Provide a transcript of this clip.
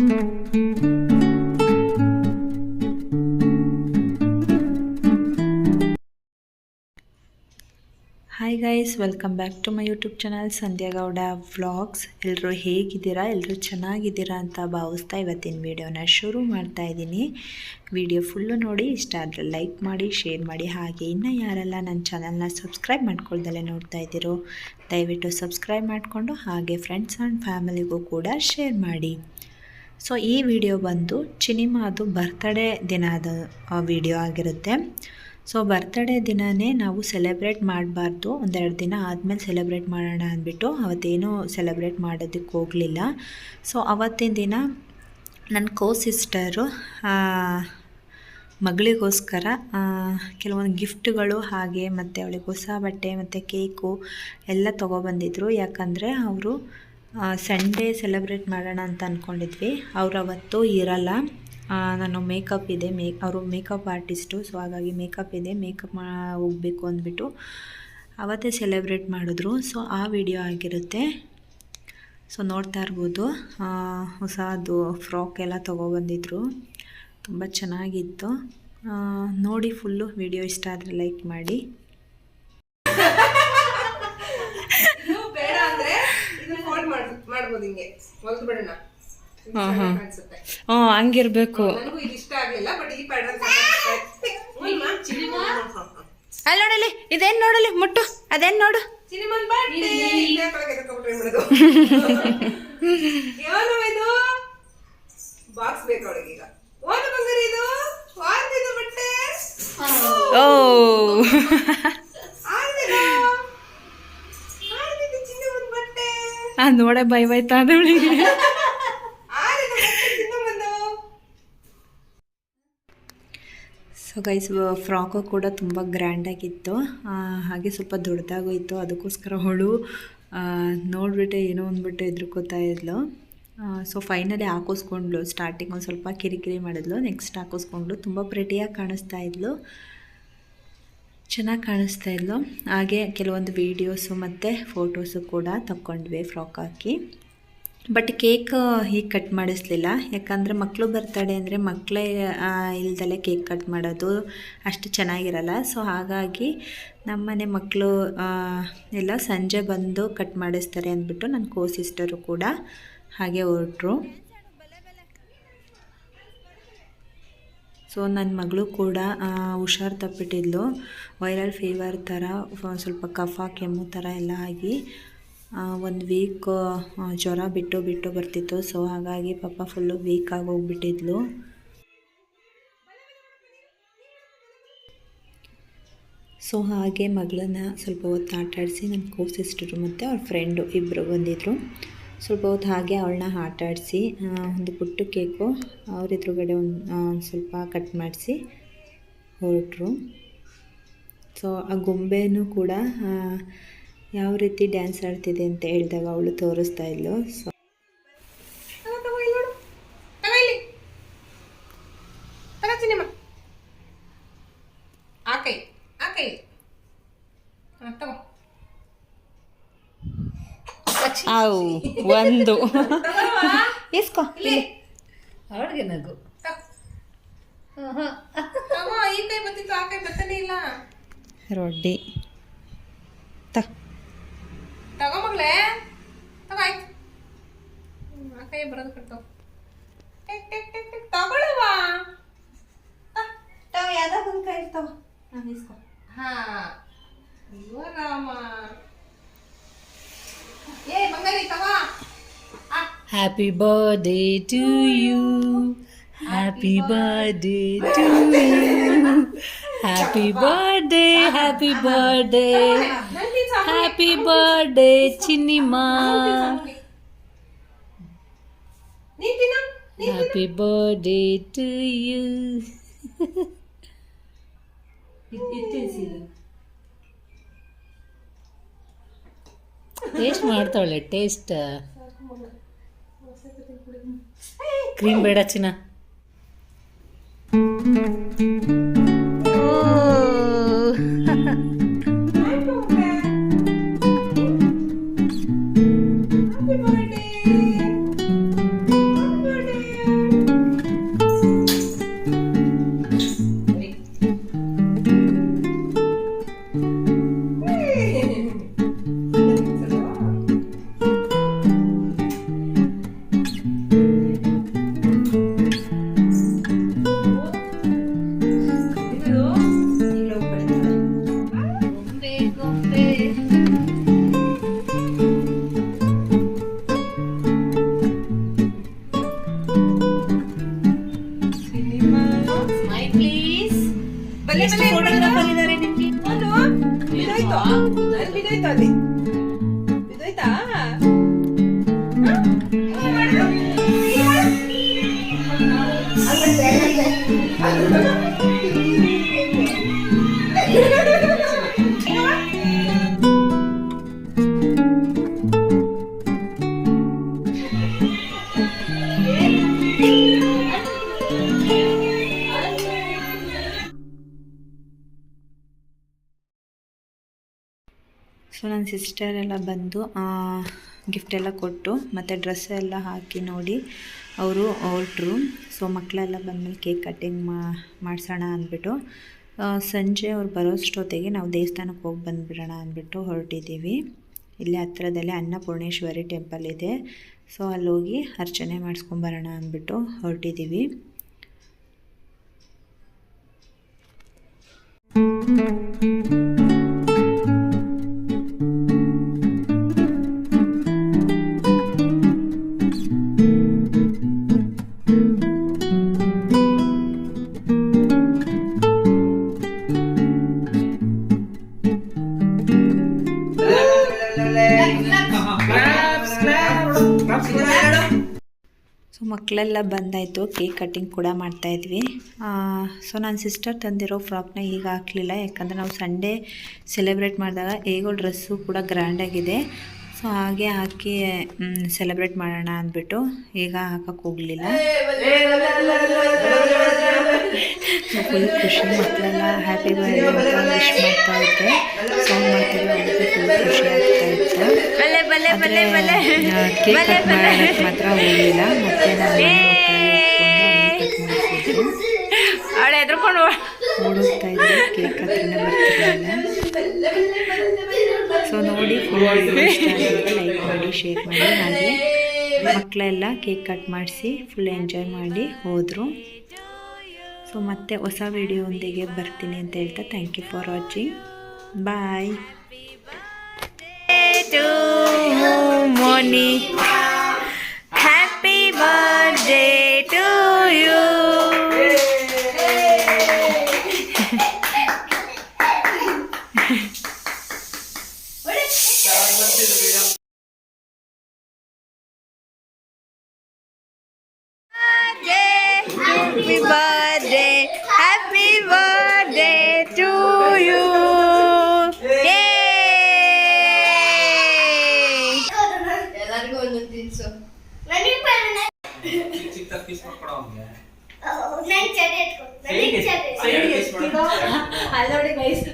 Hi guys, welcome back to my YouTube channel Sandhya Gowda vlogs. ಎಲ್ಲರೂ ಹೇಗಿದ್ದೀರಾ? ಎಲ್ಲರೂ ಚೆನ್ನಾಗಿದ್ದೀರಾ ಅಂತ ಭಾವಿಸ್ತಾ ಇವತ್ತಿನ ವೀಡಿಯೋನ ಶುರು ಮಾಡ್ತಾ ಇದ್ದೀನಿ. ವಿಡಿಯೋ ಫುಲ್ಲು ನೋಡಿ, ಇಷ್ಟ ಆದರೆ ಲೈಕ್ ಮಾಡಿ, ಶೇರ್ ಮಾಡಿ. ಹಾಗೆ ಇನ್ನೂ ಯಾರೆಲ್ಲ ನನ್ನ ಚಾನಲ್ನ ಸಬ್ಸ್ಕ್ರೈಬ್ ಮಾಡ್ಕೊಳ್ದಲ್ಲೇ ನೋಡ್ತಾ ಇದ್ದೀರೋ ದಯವಿಟ್ಟು ಸಬ್ಸ್ಕ್ರೈಬ್ ಮಾಡಿಕೊಂಡು ಹಾಗೆ ಫ್ರೆಂಡ್ಸ್ ಆ್ಯಂಡ್ ಫ್ಯಾಮಿಲಿಗೂ ಕೂಡ ಶೇರ್ ಮಾಡಿ. ಸೊ ಈ ವಿಡಿಯೋ ಬಂದು ಚಿನಿಮಾದು ಬರ್ತ್ಡೇ ದಿನದ ವಿಡಿಯೋ ಆಗಿರುತ್ತೆ. ಸೊ ಬರ್ತ್ಡೇ ದಿನವೇ ನಾವು ಸೆಲೆಬ್ರೇಟ್ ಮಾಡಬಾರ್ದು, ಒಂದೆರಡು ದಿನ ಆದಮೇಲೆ ಸೆಲೆಬ್ರೇಟ್ ಮಾಡೋಣ ಅಂದ್ಬಿಟ್ಟು ಅವತ್ತೇನೂ ಸೆಲೆಬ್ರೇಟ್ ಮಾಡೋದಕ್ಕೆ ಹೋಗಲಿಲ್ಲ. ಸೊ ಅವತ್ತಿನ ದಿನ ನನ್ನ ಸಿಸ್ಟರು ಮಗಳಿಗೋಸ್ಕರ ಕೆಲವೊಂದು ಗಿಫ್ಟ್ಗಳು ಹಾಗೆ ಮತ್ತು ಅವಳಿಗೆ ಹೊಸ ಬಟ್ಟೆ ಮತ್ತು ಕೇಕು ಎಲ್ಲ ತೊಗೊಬಂದಿದ್ರು. ಯಾಕಂದರೆ ಅವರು ಸಂಡೇ ಸೆಲೆಬ್ರೇಟ್ ಮಾಡೋಣ ಅಂತ ಅಂದ್ಕೊಂಡಿದ್ವಿ. ಅವ್ರು ಅವತ್ತು ಇರಲ್ಲ. ನಾನು ಮೇಕಪ್ ಇದೆ, ಅವರು ಮೇಕಪ್ ಆರ್ಟಿಸ್ಟು. ಸೊ ಹಾಗಾಗಿ ಮೇಕಪ್ ಇದೆ, ಮೇಕಪ್ ಹೋಗಬೇಕು ಅಂದ್ಬಿಟ್ಟು ಅವತ್ತೇ ಸೆಲೆಬ್ರೇಟ್ ಮಾಡಿದ್ರು. ಸೊ ಆ ವಿಡಿಯೋ ಆಗಿರುತ್ತೆ. ಸೊ ನೋಡ್ತಾ ಇರ್ಬೋದು, ಹೊಸದು ಫ್ರಾಕ್ ಎಲ್ಲ ತೊಗೊಬಂದಿದ್ರು, ತುಂಬ ಚೆನ್ನಾಗಿತ್ತು. ನೋಡಿ ಫುಲ್ಲು ವಿಡಿಯೋ. ಇಷ್ಟ ಆದರೆ ಲೈಕ್ ಮಾಡಿ. ಹಂಗಿರ್ಬೇಕು. ಅಲ್ಲಿ ನೋಡಲಿ, ಇದೇನು ನೋಡಲಿ, ಮುಟ್ಟು ಅದೇನು ನೋಡು. ನೋಡೆ ಬೈ ಬೈತಾ ಅದವಳಿಗೆ. ಸೊ ಗೈಸ್, ಫ್ರಾಕು ಕೂಡ ತುಂಬ ಗ್ರ್ಯಾಂಡಾಗಿತ್ತು, ಹಾಗೆ ಸ್ವಲ್ಪ ದೊಡ್ಡದಾಗೂ ಇತ್ತು. ಅದಕ್ಕೋಸ್ಕರ ಅವಳು ನೋಡಿಬಿಟ್ಟು ಏನೋ ಅಂದ್ಬಿಟ್ಟು ಎದುರ್ಕೋತಾ ಇದ್ಲು. So finally ಹಾಕೋಸ್ಕೊಂಡ್ಲು. ಸ್ಟಾರ್ಟಿಂಗ್ ಒಂದು ಸ್ವಲ್ಪ ಕಿರಿಕಿರಿ ಮಾಡಿದ್ಲು, ನೆಕ್ಸ್ಟ್ ಹಾಕೋಸ್ಕೊಂಡ್ಲು. ತುಂಬ ಪ್ರೆಟಿಯಾಗಿ ಕಾಣಿಸ್ತಾ ಇದ್ಲು, ಚೆನ್ನಾಗಿ ಕಾಣಿಸ್ತಾ ಇದ್ಲು. ಹಾಗೆ ಕೆಲವೊಂದು ವೀಡಿಯೋಸು ಮತ್ತು ಫೋಟೋಸು ಕೂಡ ತಗೊಂಡ್ವಿ ಫ್ರಾಕ್ ಹಾಕಿ. ಬಟ್ ಕೇಕ್ ಹೀಗೆ ಕಟ್ ಮಾಡಿಸ್ಲಿಲ್ಲ, ಯಾಕಂದರೆ ಮಕ್ಕಳು ಬರ್ತಡೇ ಅಂದರೆ ಮಕ್ಕಳೇ ಇಲ್ದಲೇ ಕೇಕ್ ಕಟ್ ಮಾಡೋದು ಅಷ್ಟು ಚೆನ್ನಾಗಿರಲ್ಲ. ಸೊ ಹಾಗಾಗಿ ನಮ್ಮನೆ ಮಕ್ಕಳು ಎಲ್ಲ ಸಂಜೆ ಬಂದು ಕಟ್ ಮಾಡಿಸ್ತಾರೆ ಅಂದ್ಬಿಟ್ಟು ನನ್ನ ಸಿಸ್ಟರು ಕೂಡ ಹಾಗೆ ಹೊರಟರು. ಸೊ ನನ್ನ ಮಗಳು ಕೂಡ ಹುಷಾರು ತಪ್ಪಿಟ್ಟಿದ್ಲು. ವೈರಲ್ ಫೀವರ್ ಥರ, ಸ್ವಲ್ಪ ಕಫ ಕೆಮ್ಮು ಥರ ಎಲ್ಲ ಆಗಿ ಒಂದು ವೀಕ್ ಜ್ವರ ಬಿಟ್ಟು ಬರ್ತಿತ್ತು. ಸೊ ಹಾಗಾಗಿ ಪಾಪ ಫುಲ್ಲು ವೀಕಾಗಿ ಹೋಗ್ಬಿಟ್ಟಿದ್ಲು. ಸೊ ಹಾಗೆ ಮಗಳನ್ನ ಸ್ವಲ್ಪ ಹೊತ್ತು ಆಟಾಡಿಸಿ ನನ್ನ ಸಿಸ್ಟರು ಮತ್ತು ಅವ್ರ ಫ್ರೆಂಡು ಇಬ್ಬರು ಬಂದಿದ್ದರು. ಸ್ವಲ್ಪ ಹೊತ್ತು ಹಾಗೆ ಅವಳನ್ನ ಆಟಾಡಿಸಿ ಒಂದು ಪುಟ್ಟ ಕೇಕು ಅವ್ರ ಎದುರುಗಡೆ ಒಂದು ಸ್ವಲ್ಪ ಕಟ್ ಮಾಡಿಸಿ ಹೊರಟರು. ಸೊ ಆ ಗೊಂಬೆನೂ ಕೂಡ ಯಾವ ರೀತಿ ಡ್ಯಾನ್ಸ್ ಆಡ್ತಿದೆ ಅಂತ ಹೇಳಿದಾಗ ಅವಳು ತೋರಿಸ್ತಾ ಇದ್ಲು. ಸೊ ಒಂದು ಇಸ್ಕೋ ಅವಳಿಗೆ ನಗು. ಈ ಕೈ ಬತ್ತಿತ್ತು, ಆ ಕೈ ಬತ್ತನೇ ಇಲ್ಲ. ರೊಡ್ಡಿ ತಗೋ ಮಗಳೇ, ತಗೋ. ಆಯ್ತು, ಆ ಕೈ ಬರೋದು ಕಟ್ತಾವ. ತಗೊಳ್ಳುವ ಯಾವ್ದಾದ್ರು ಕೈ ಇರ್ತಾವ, ನಾನು ಇಸ್ಕೊ. ಹಾ, ಅಯ್ಯೋ ರಾಮ. ಏ ಬಂಗಾರಿ ತಗೋ. Happy birthday to you. Happy birthday to you. Happy birthday, happy birthday. Happy birthday Chinnima. Happy birthday to you. Taste ಮಾಡ್ತಾವಳೆ, ಟೇಸ್ಟ್. ಕ್ರೀಮ್ ಬೇಡ ಚಿನ್ನ. ಬಲ್ಲೆ ಬಲ್ಲೆ ಫೋಟೋಗ್ರಾಫರ್ ಇದ್ದಾರೆ ನಿಮ್ಗೆ. ಬಿದ್ದೋಯ್ತು ಅಲ್ಲಿ ಬಿದ್ದೋಯ್ತು ಅಲ್ಲಿ ಬಿದ್ದೋಯ್ತಾ ಸೊ ನನ್ನ ಸಿಸ್ಟರ್ ಎಲ್ಲ ಬಂದು ಗಿಫ್ಟ್ ಎಲ್ಲ ಕೊಟ್ಟು ಮತ್ತು ಡ್ರೆಸ್ ಎಲ್ಲ ಹಾಕಿ ನೋಡಿ ಅವರು ಹೊರಟ್ರು. ಸೊ ಮಕ್ಕಳೆಲ್ಲ ಬಂದಮೇಲೆ ಕೇಕ್ ಕಟ್ಟಿಂಗ್ ಮಾಡಿಸೋಣ ಅಂದ್ಬಿಟ್ಟು ಸಂಜೆ ಅವ್ರು ಬರೋಷ್ಟೊತ್ತಿಗೆ ನಾವು ದೇವಸ್ಥಾನಕ್ಕೆ ಹೋಗಿ ಬಂದುಬಿಡೋಣ ಅಂದ್ಬಿಟ್ಟು ಹೊರಟಿದ್ದೀವಿ. ಇಲ್ಲಿ ಹತ್ತಿರದಲ್ಲಿ ಅನ್ನಪೂರ್ಣೇಶ್ವರಿ ಟೆಂಪಲ್ ಇದೆ. ಸೊ ಅಲ್ಲೋಗಿ ಅರ್ಚನೆ ಮಾಡಿಸ್ಕೊಂಬರೋಣ ಅಂದ್ಬಿಟ್ಟು ಹೊರಟಿದ್ದೀವಿ. ಸೊ ಮಕ್ಕಳೆಲ್ಲ ಬಂದಾಯಿತು, ಕೇಕ್ ಕಟ್ಟಿಂಗ್ ಕೂಡ ಮಾಡ್ತಾಯಿದ್ವಿ. ಸೊ ನನ್ನ ಸಿಸ್ಟರ್ ತಂದಿರೋ ಫ್ರಾಕ್ನ ಈಗ ಹಾಕಲಿಲ್ಲ, ಯಾಕಂದರೆ ನಾವು ಸಂಡೇ ಸೆಲೆಬ್ರೇಟ್ ಮಾಡಿದಾಗ ಹೇಗೋ ಡ್ರೆಸ್ಸು ಕೂಡ ಗ್ರ್ಯಾಂಡಾಗಿದೆ. ಸೊ ಹಾಗೆ ಹಾಕಿ ಸೆಲೆಬ್ರೇಟ್ ಮಾಡೋಣ ಅಂದ್ಬಿಟ್ಟು ಈಗ ಹಾಕಕ್ಕೆ ಹೋಗಲಿಲ್ಲ. ಫುಲ್ ಖುಷಿ, ಮಕ್ಕಳೆಲ್ಲ ಹ್ಯಾಪಿ ಬರ್ಡೇ ಅಂತ ವಿಶ್ ಮಾಡ್ತಾ ಇದ್ದೆ, ಸೌಂಡ್ ಮಾಡ್ತಿದ್ರು, ಅದಕ್ಕೆ ಫುಲ್ ಖುಷಿ ಆಗ್ತಾ ಇತ್ತು. ಕೇಕ್ ಕಟ್ ಮಾಡೋಕ್ಕೆ ಮಾತ್ರ ಹೋಗಲಿಲ್ಲ. ಮತ್ತೆ ನಾನು ಓಡಿಸ್ತಾ ಇದ್ದೆ, ಕೇಕ್ ಹತ್ರನೇ ಬರ್ತಿರಲಿಲ್ಲ. ಸೊ ನೋಡಿ ಫುಲ್ ಇಷ್ಟ ಆಗಿದೆ, ಲೈಕ್ ಮಾಡಿ, ಶೇರ್ ಮಾಡಿ. ಹಾಗೆ ಮಕ್ಕಳೆಲ್ಲ ಕೇಕ್ ಕಟ್ ಮಾಡಿಸಿ ಫುಲ್ ಎಂಜಾಯ್ ಮಾಡಿ ಹೋದರು. ಸೊ ಮತ್ತೆ ಹೊಸ ವಿಡಿಯೋದೊಂದಿಗೆ ಬರ್ತೀನಿ ಅಂತ ಹೇಳ್ತಾ thank you for watching. Bye. To Moni, happy birthday to you. Happy birthday, happy birthday to you. Yay! ಎಲ್ಲರಿಗೂ ಒಂದೊಂದು ತಿನ್ಸು. ಅಲ್ಲೋಡಿ ಗೈಸ್.